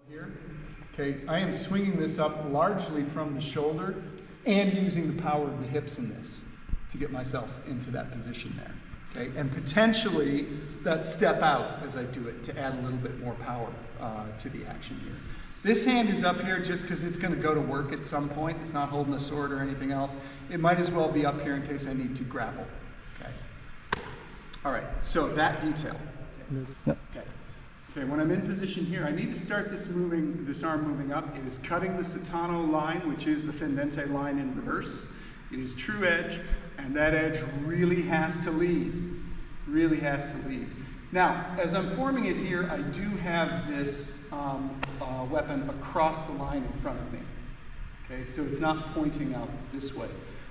Here. Okay, I am swinging this up largely from the shoulder and using the power of the hips in this to get myself into that position there. Okay, and potentially that step out as I do it to add a little bit more power to the action here. This hand is up here just because it's going to go to work at some point. It's not holding the sword or anything else. It might as well be up here in case I need to grapple. Okay. All right, so that detail. Okay. Okay, when I'm in position here, I need to start this arm moving up. It is cutting the Satano line, which is the fendente line in reverse. It is true edge, and that edge really has to lead. Really has to lead. Now, as I'm forming it here, I do have this weapon across the line in front of me. Okay, so it's not pointing out this way.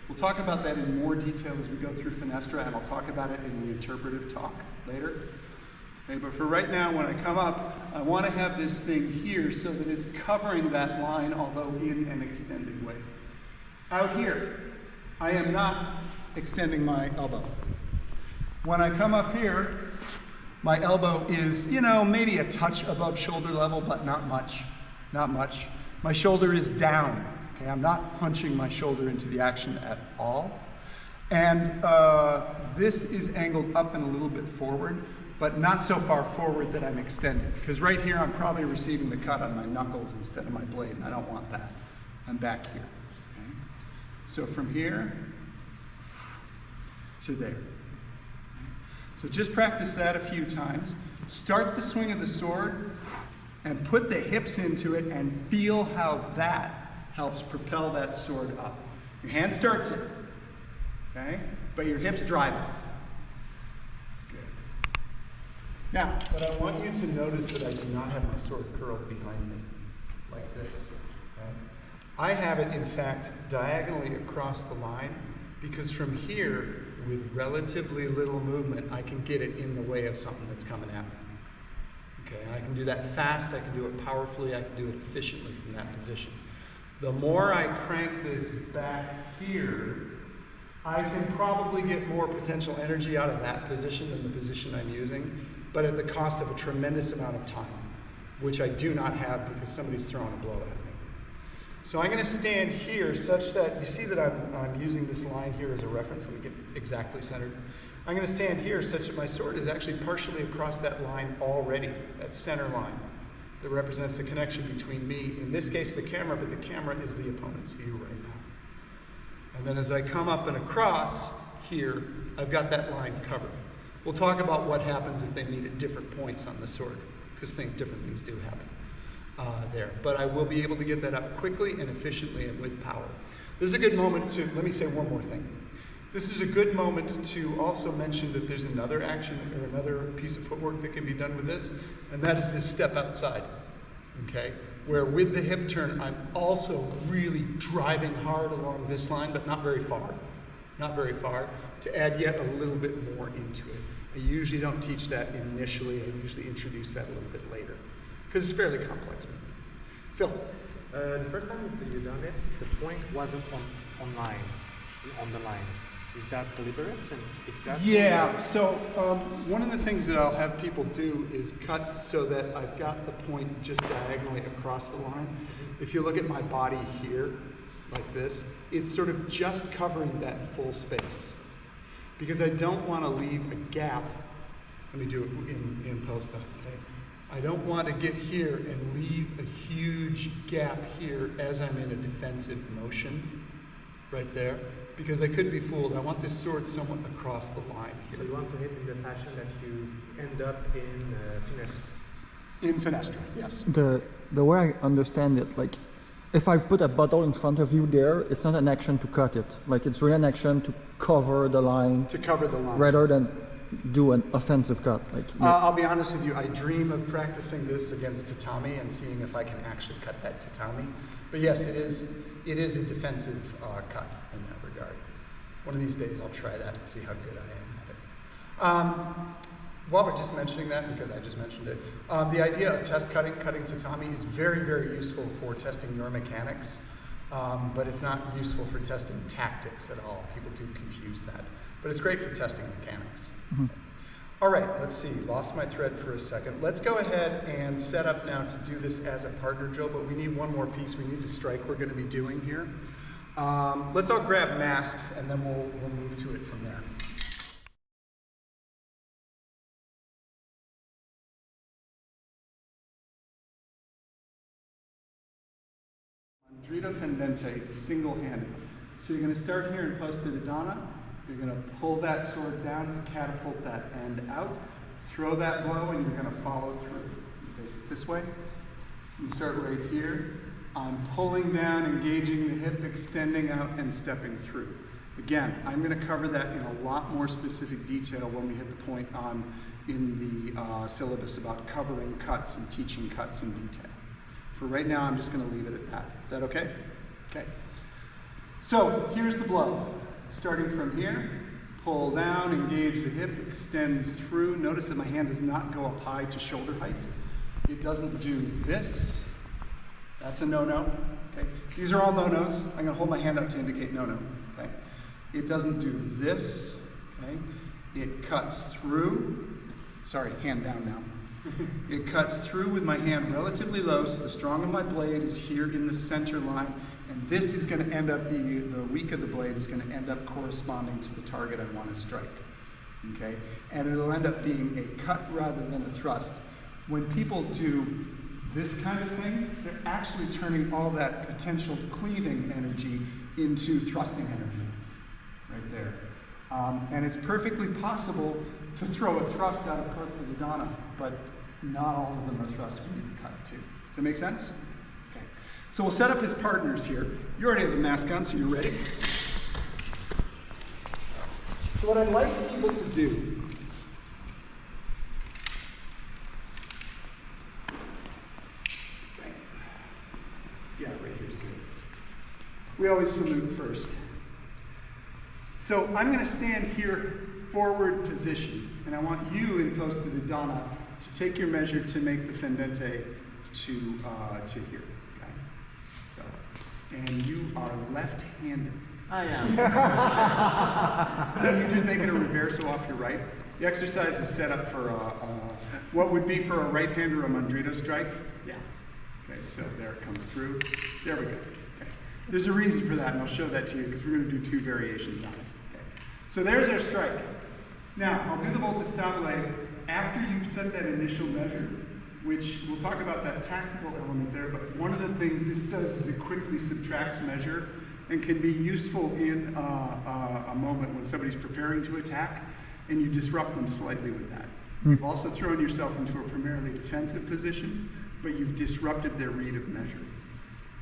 We'll talk about that in more detail as we go through Fenestra, and I'll talk about it in the interpretive talk later. Okay, but for right now, when I come up, I want to have this thing here so that it's covering that line, although in an extended way. Out here, I am not extending my elbow. When I come up here, my elbow is, maybe a touch above shoulder level, but not much. Not much. My shoulder is down. Okay, I'm not punching my shoulder into the action at all. And this is angled up and a little bit forward, but not so far forward that I'm extended. Because right here, I'm probably receiving the cut on my knuckles instead of my blade, and I don't want that. I'm back here. Okay? So from here to there. So just practice that a few times. Start the swing of the sword and put the hips into it and feel how that helps propel that sword up. Your hand starts it, okay? But your hips drive it. Good. Now, but I want you to notice that I do not have my sword curled behind me like this. Okay? I have it, in fact, diagonally across the line because from here, with relatively little movement, I can get it in the way of something that's coming at me. Okay, and I can do that fast, I can do it powerfully, I can do it efficiently from that position. The more I crank this back here, I can probably get more potential energy out of that position than the position I'm using, but at the cost of a tremendous amount of time, which I do not have because somebody's throwing a blow at me. So I'm going to stand here such that, you see that I'm using this line here as a reference. Let me get exactly centered. I'm going to stand here such that my sword is actually partially across that line already, that center line that represents the connection between me, in this case the camera, but the camera is the opponent's view right now. And then as I come up and across here, I've got that line covered. We'll talk about what happens if they meet at different points on the sword, because different things do happen there. But I will be able to get that up quickly and efficiently and with power. This is a good moment to, let me say one more thing. This is a good moment to also mention that there's another action or another piece of footwork that can be done with this, and that is this step outside, okay? Where with the hip turn, I'm also really driving hard along this line, but not very far, to add yet a little bit more into it. I usually don't teach that initially, I usually introduce that a little bit later, because it's fairly complex. Phil? The first time you done it, the point wasn't on the line. Is that deliberate? Since if that's yeah, so one of the things that I'll have people do is cut so that I've got the point just diagonally across the line. If you look at my body here, like this, it's sort of just covering that full space. Because I don't want to leave a gap. Let me do it in post, okay? I don't want to get here and leave a huge gap here as I'm in a defensive motion, right there. Because I could be fooled. I want this sword somewhat across the line here. So you want to hit in the fashion that you end up in finestre. In finestre, yes. The way I understand it, like, if I put a bottle in front of you there, it's not an action to cut it. Like, it's really an action to cover the line. To cover the line. Rather than do an offensive cut. Like, I'll be honest with you, I dream of practicing this against tatami and seeing if I can actually cut that tatami. But yes, it is a defensive cut in that regard. One of these days I'll try that and see how good I am at it. While we're just mentioning that, because I just mentioned it, the idea of cutting tatami is very, very useful for testing your mechanics, but it's not useful for testing tactics at all. People do confuse that. But it's great for testing mechanics. Mm-hmm. All right, let's see, lost my thread for a second. Let's go ahead and set up now to do this as a partner drill, but we need one more piece. We need the strike we're going to be doing here. Let's all grab masks and then we'll move to it from there. Mandrito fendente, single-handed. So you're going to start here in posta di donna. You're going to pull that sword down to catapult that end out. Throw that blow and you're going to follow through. You face it this way. You start right here. I'm pulling down, engaging the hip, extending out, and stepping through. Again, I'm going to cover that in a lot more specific detail when we hit the point in the syllabus about covering cuts and teaching cuts in detail. For right now, I'm just going to leave it at that. Is that okay? Okay. So here's the blow. Starting from here, pull down, engage the hip, extend through. Notice that my hand does not go up high to shoulder height. It doesn't do this. That's a no-no. Okay. These are all no-nos. I'm going to hold my hand up to indicate no-no. Okay. It doesn't do this. Okay. It cuts through. Sorry, hand down now. It cuts through with my hand relatively low, so the strong of my blade is here in the center line, and this is going to end up, the weak of the blade is going to end up corresponding to the target I want to strike. Okay? And it'll end up being a cut rather than a thrust. When people do this kind of thing, they're actually turning all that potential cleaving energy into thrusting energy, right there. And it's perfectly possible to throw a thrust out of posta di donna, but not all of them are thrusts we need to cut too. Does that make sense? Okay. So we'll set up his partners here. You already have a mask on, so you're ready. So what I'd like people to do right here's good. We always salute first. So I'm going to stand here, forward position, and I want you in posta di donna to take your measure to make the fendente to here. Okay. So, and you are left-handed. I am. Then you just make it a reverso off your right. The exercise is set up for what would be for a right-hander a mandrito strike. Yeah. Okay, so there it comes through. There we go. Okay. There's a reason for that, and I'll show that to you because we're going to do two variations on it. Okay. So there's our strike. Now, I'll do the volta stabile after you've set that initial measure, which we'll talk about that tactical element there, but one of the things this does is it quickly subtracts measure and can be useful in a moment when somebody's preparing to attack. and you disrupt them slightly with that. You've also thrown yourself into a primarily defensive position, but you've disrupted their read of measure.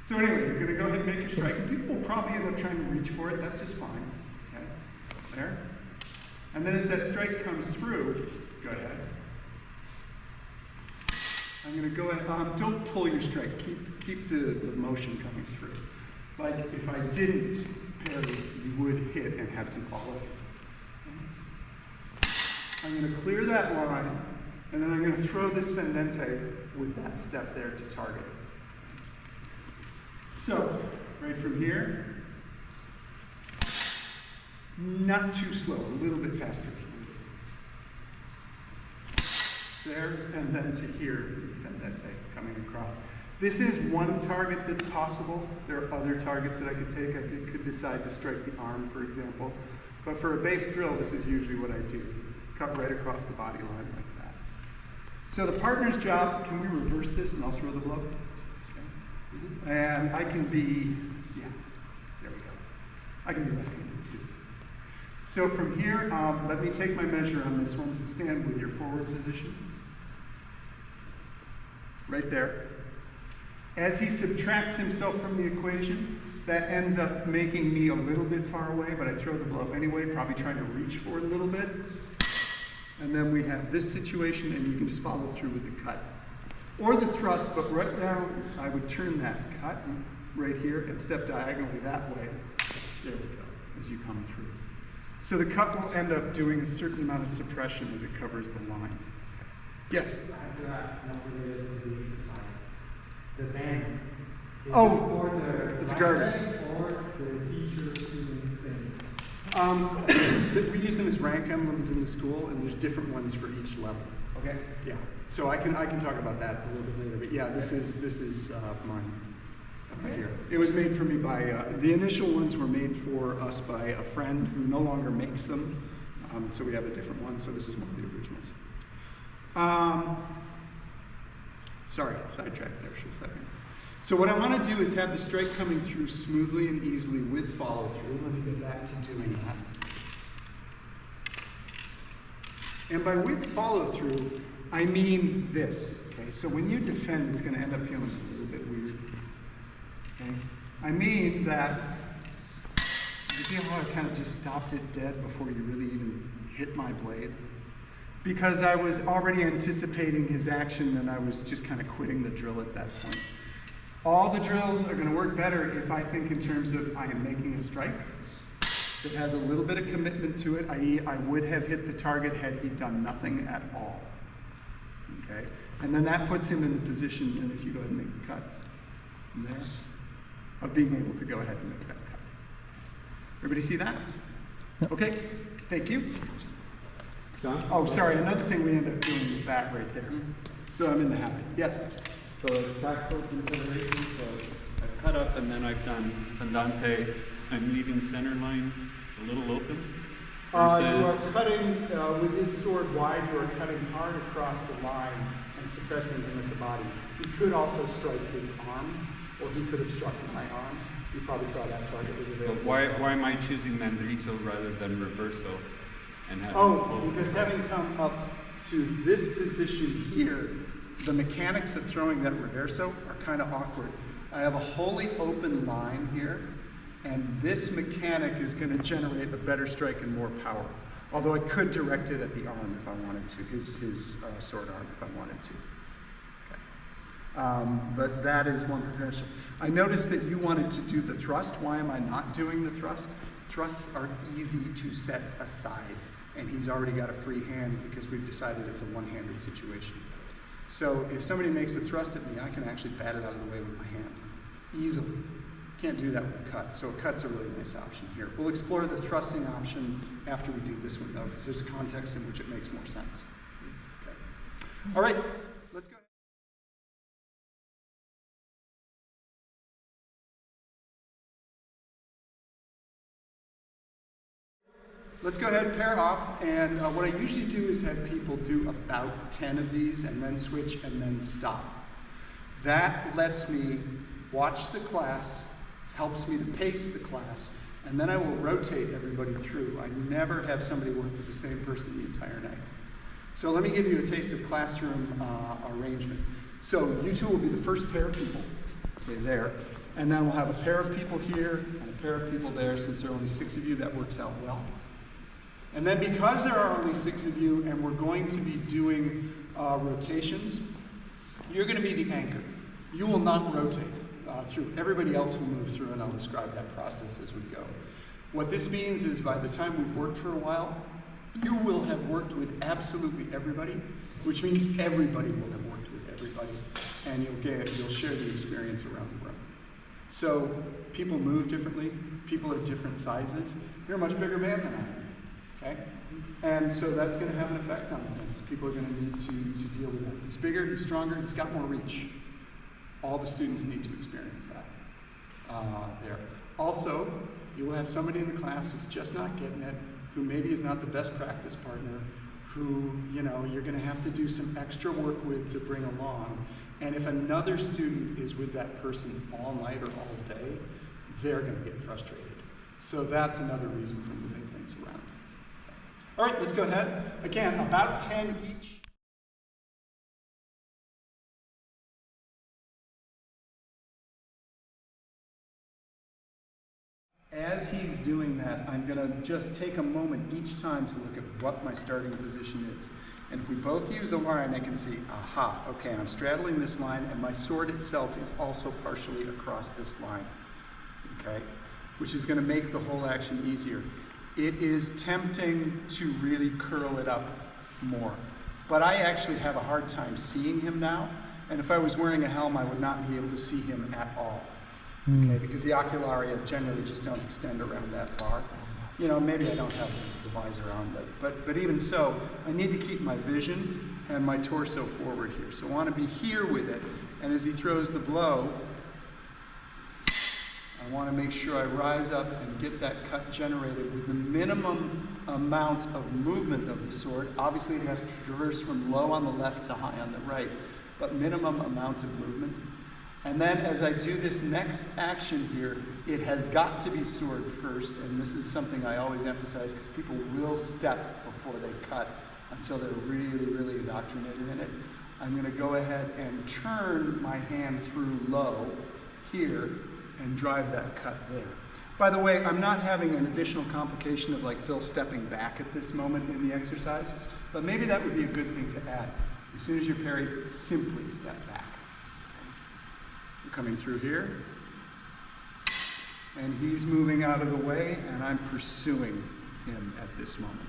So anyway, you're going to go ahead and make your strike. And people will probably end up trying to reach for it. That's just fine. Okay, there. And then as that strike comes through, go ahead. I'm going to go ahead. Don't pull your strike. Keep the motion coming through. Like if I didn't parry, you would hit and have some follow. I'm going to clear that line, and then I'm going to throw this fendente with that step there to target. So, right from here, not too slow, a little bit faster. There, and then to here, the fendente coming across. This is one target that's possible. There are other targets that I could take. I could decide to strike the arm, for example. But for a base drill, this is usually what I do. Cut right across the body line like that. So the partner's job, can we reverse this and I'll throw the blow? Okay. And I can be, yeah, there we go. I can be left-handed too. So from here, let me take my measure on this one. So stand with your forward position. Right there. As he subtracts himself from the equation, that ends up making me a little bit far away, but I throw the blow anyway, probably trying to reach for it a little bit. And then we have this situation, and you can just follow through with the cut. Or the thrust, but right now, I would turn that cut right here and step diagonally that way. There we go, as you come through. So the cut will end up doing a certain amount of suppression as it covers the line. Yes? I have to ask, not related to the exercise. The band. Is Oh, it for the it's a guard. or the teacher-student thing? We use them as rank emblems in the school, and there's different ones for each level. Okay. Yeah. So I can talk about that a little bit later. But yeah, this is mine right here. It was made for me by the initial ones were made for us by a friend who no longer makes them. So we have a different one. So this is one of the originals. Sorry, sidetracked there for a second. So what I want to do is have the strike coming through smoothly and easily with follow through. Let me get back to doing that. And by with follow through, I mean this. Okay, so when you defend, it's going to end up feeling a little bit weird. Okay, I mean that. You see how I kind of just stopped it dead before you really even hit my blade? Because I was already anticipating his action, and I was just kind of quitting the drill at that point. All the drills are going to work better if I think in terms of I am making a strike that has a little bit of commitment to it, i.e. I would have hit the target had he done nothing at all. Okay? And then that puts him in the position, and if you go ahead and make the cut from there, of being able to go ahead and make that cut. Everybody see that? Okay, thank you. John? Oh, sorry, another thing we end up doing is that right there. So I'm in the habit. Yes? So tactical considerations, I've cut up and then I've done fendante. I'm leaving center line a little open. You are Versus, cutting, with his sword wide, you are cutting hard across the line and suppressing him at the body. He could also strike his arm, or he could have struck my arm. You probably saw that target was available. but why am I choosing mandrito rather than reverso? And having Oh, full because having come up to this position here, the mechanics of throwing that reverso are kind of awkward. I have a wholly open line here, and this mechanic is going to generate a better strike and more power. Although I could direct it at the arm if I wanted to, his sword arm if I wanted to. Okay. But that is one potential. I noticed that you wanted to do the thrust. Why am I not doing the thrust? Thrusts are easy to set aside, and he's already got a free hand because we've decided it's a one-handed situation. So if somebody makes a thrust at me, I can actually bat it out of the way with my hand, easily. Can't do that with a cut, so a cut's a really nice option here. We'll explore the thrusting option after we do this one though, because there's a context in which it makes more sense. Okay. All right, let's go. Let's go ahead and pair off, and what I usually do is have people do about 10 of these and then switch and then stop. That lets me watch the class, helps me to pace the class, And then I will rotate everybody through. I never have somebody work with the same person the entire night. So let me give you a taste of classroom arrangement. So you two will be the first pair of people, okay, there. And then we'll have a pair of people here and a pair of people there. Since there are only 6 of you, that works out well. And then because there are only 6 of you and we're going to be doing rotations, you're going to be the anchor. You will not rotate through. Everybody else will move through, and I'll describe that process as we go. What this means is by the time we've worked for a while, you will have worked with absolutely everybody, which means everybody will have worked with everybody, and you'll share the experience around the room. So people move differently. People are different sizes. You're a much bigger band than I am. Okay? And so that's going to have an effect on things. People are going to need to deal with that. He's bigger, he's stronger, he's got more reach. All the students need to experience that there. Also, you will have somebody in the class who's just not getting it, who maybe is not the best practice partner, who, you know, you're going to have to do some extra work with to bring along. And if another student is with that person all night or all day, they're going to get frustrated. So that's another reason for moving things around. All right, let's go ahead. Again, about 10 each. As he's doing that, I'm going to just take a moment each time to look at what my starting position is. And if we both use a line, I can see, aha, okay, I'm straddling this line, and my sword itself is also partially across this line, okay? Which is going to make the whole action easier. It is tempting to really curl it up more. But I actually have a hard time seeing him now, and if I was wearing a helm, I would not be able to see him at all. Okay, because the ocularia generally just don't extend around that far. You know, maybe I don't have the visor on, but even so, I need to keep my vision and my torso forward here. So I want to be here with it, and as he throws the blow, I want to make sure I rise up and get that cut generated with the minimum amount of movement of the sword. Obviously, it has to traverse from low on the left to high on the right, but minimum amount of movement. And then as I do this next action here, it has got to be sword first, and this is something I always emphasize because people will step before they cut until they're really, really indoctrinated in it. I'm going to go ahead and turn my hand through low here and drive that cut there. By the way, I'm not having an additional complication of like Phil stepping back at this moment in the exercise, but maybe that would be a good thing to add. As soon as you're parried, simply step back. Coming through here, and he's moving out of the way, and I'm pursuing him at this moment.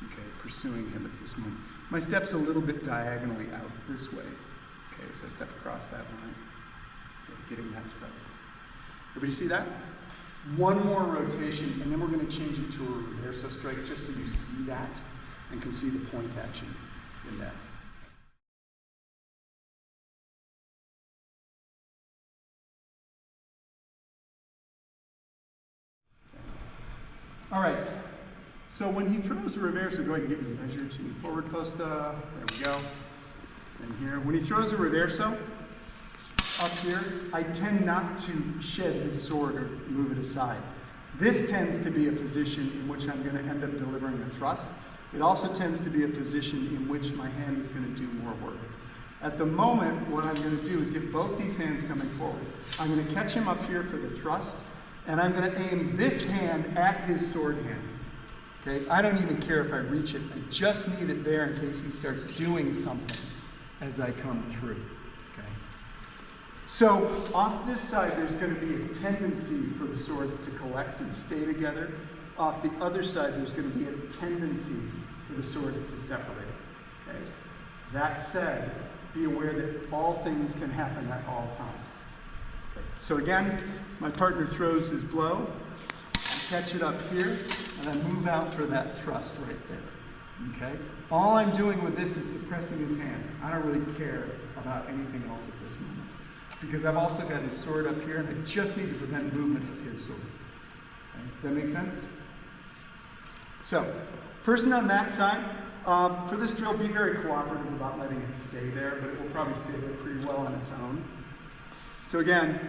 Okay, pursuing him at this moment. My step's a little bit diagonally out this way. Okay, as I step across that line, okay, getting that strike. Everybody see that? One more rotation, and then we're going to change it to a reverso strike, just so you see that and can see the point action in that. All right, so when he throws a reverso, go ahead and get your measure to forward posta. There we go. And here, when he throws a reverso, up here, I tend not to shed his sword or move it aside. This tends to be a position in which I'm going to end up delivering a thrust. It also tends to be a position in which my hand is going to do more work. At the moment, what I'm going to do is get both these hands coming forward. I'm going to catch him up here for the thrust, and I'm going to aim this hand at his sword hand. Okay? I don't even care if I reach it. I just need it there in case he starts doing something as I come through. Okay? So off this side, there's going to be a tendency for the swords to collect and stay together. Off the other side, there's going to be a tendency for the swords to separate. Okay? That said, be aware that all things can happen at all times. So again, my partner throws his blow, I catch it up here, and I move out for that thrust right there, okay? All I'm doing with this is suppressing his hand. I don't really care about anything else at this moment, because I've also got his sword up here, and I just need to prevent movement of his sword. Okay? Does that make sense? So, person on that side, for this drill, be very cooperative about letting it stay there, but it will probably stay there pretty well on its own. So again,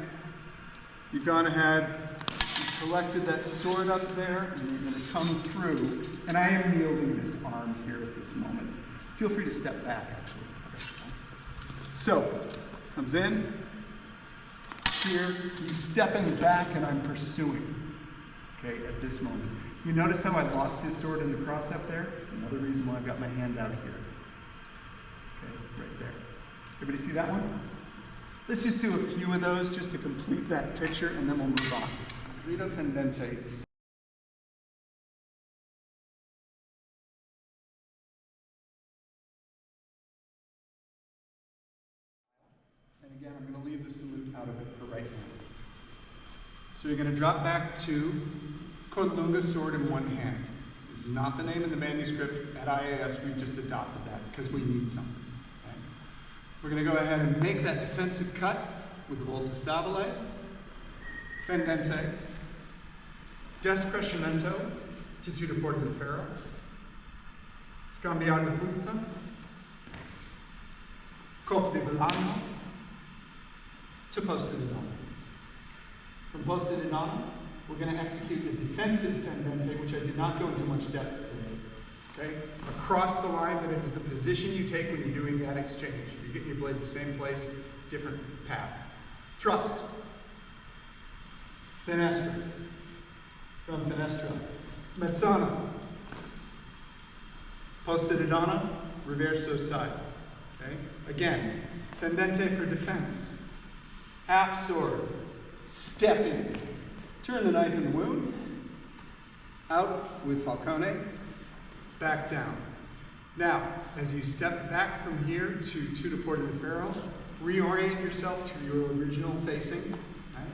you've gone ahead, you've collected that sword up there, and you're going to come through. And I am wielding this arm here at this moment. Feel free to step back, actually. Okay. So, comes in. Here, he's stepping back, and I'm pursuing. Okay, at this moment. You notice how I lost his sword in the cross up there? It's another reason why I've got my hand out here. Okay, right there. Everybody see that one? Let's just do a few of those just to complete that picture, and then we'll move on. Grido fendente. And again, I'm going to leave the salute out of it for right now. So you're going to drop back to Codlunga, sword in one hand. This is not the name of the manuscript. At IAS, we've just adopted that because we need something. Okay? We're going to go ahead and make that defensive cut with the volta stabile, fendente, descrescimento, tituda porta del ferro, scambiar de punta, cop de volano, to posta di donna. From posta di donna, we're going to execute a defensive fendente, which I did not go into much depth today. Okay? Across the line, but it is the position you take when you're doing that exchange. You're getting your blade the same place, different path. Thrust. Finestra. From finestra. Mezzana. Posta di donna, reverso side. Okay? Again, fendente for defense. Half sword. Step in. Turn the knife in the wound. Out with Falcone. Back down. Now, as you step back from here to Tuta Porta del Ferro, reorient yourself to your original facing. Okay?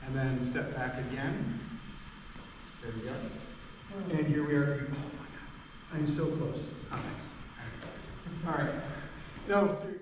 And then step back again. There we go. And here we are. Oh my God. I'm so close. How nice. All right. No, seriously.